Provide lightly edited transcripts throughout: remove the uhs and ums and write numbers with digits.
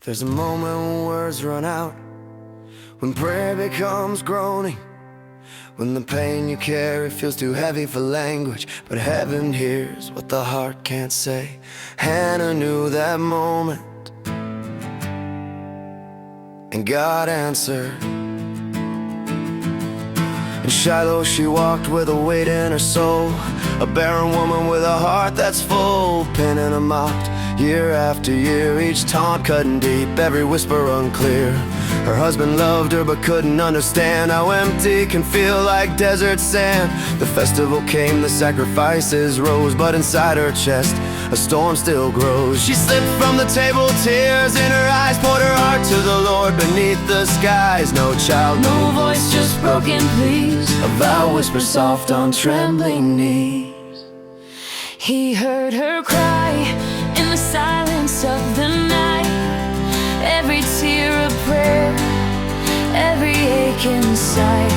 There's a moment when words run out, when prayer becomes groaning, when the pain you carry feels too heavy for language, but heaven hears what the heart can't say. Hannah knew that moment, and God answered. In Shiloh she walked with a weight in her soul, a barren woman with a heart that's full, pinning and mocked year after year, each taunt cutting deep, every whisper unclear. Her husband loved her but couldn't understand how empty can feel like desert sand. The festival came, the sacrifices rose, but inside her chest a storm still grows. She slipped from the table, tears in her eyes, poured her heart to the Lord beneath the skies. No child, no voice, just broken pleas, a vow whispered soft on trembling knees. He heard her cry in the silence of the night, every tear a prayer, every ache inside.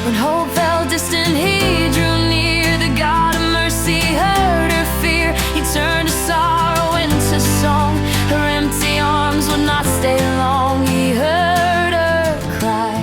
When hope felt distant, he drew near. The God of mercy heard her fear. He turned her sorrow into song. Her empty arms would not stay long. He heard her cry.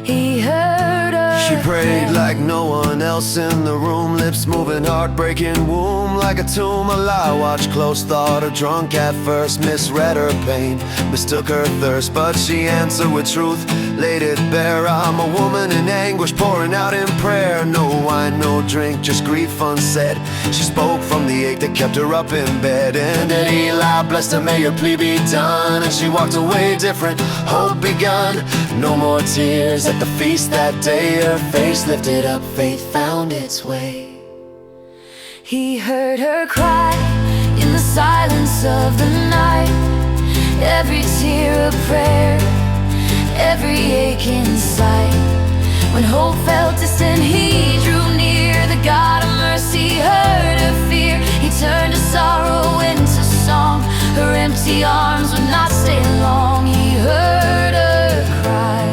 He heard her. She prayed like no one else in the room, lips moving, heart-breaking womb like a tomb. A lie watched close, thought her drunk at first, misread her pain, mistook her thirst, but she answered with truth, laid it bare. I'm a woman in anguish, pouring out in prayer. No wine, no drink, just grief unsaid. She spoke from the ache that kept her up in bed. And then Eli blessed her, may your plea be done. And she walked away different, hope begun. No more tears at the feast that day. Her face lifted up, faith found its way. He heard her cry in the silence of the night, every tear a prayer, every ache inside. When hope felt distant, he drew near. The God of mercy heard her fear. He turned her sorrow into song. Her empty arms would not stay long. He heard her cry.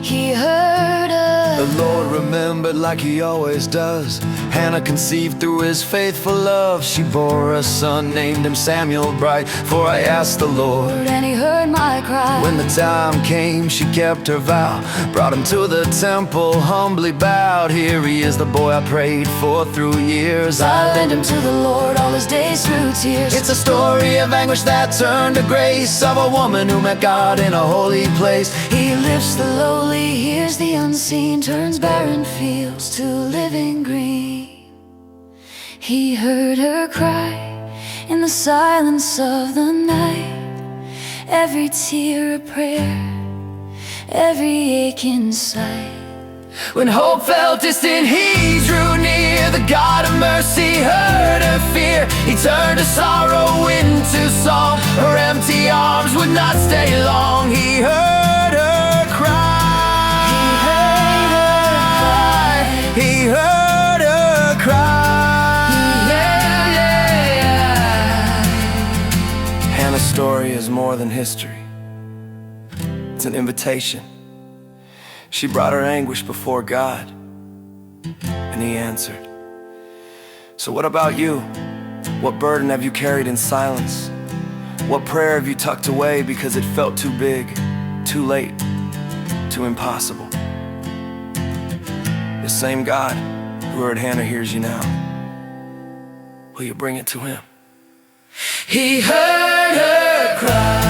He heard her. The Lord remembered like he always does. Hannah conceived through his faithful love. She bore a son, named him Samuel bright. For I asked the Lord, And he heard my cry. when the time came, she kept her vow, brought him to the temple, humbly bowed. Here he is, the boy I prayed for through years. I lent him to the Lord all his days through tears. It's a story of anguish that turned to grace, of a woman who met God in a holy place. He lifts the lowly, hears the unseen, turns barren fields to living green. He heard her cry in the silence of the night, every tear a prayer, every ache inside. When hope felt distant, he drew near. The God of mercy heard her fear. He turned her sorrow into song. Her empty arms would not stay long. He heard her cry. He heard her cry. Hannah's story is more than history. It's an invitation. She brought her anguish before God, and he answered. So what about you? What burden have you carried in silence? What prayer have you tucked away because it felt too big, too late, too impossible? The same God who heard Hannah hears you now. Will you bring it to him? He heard her cry.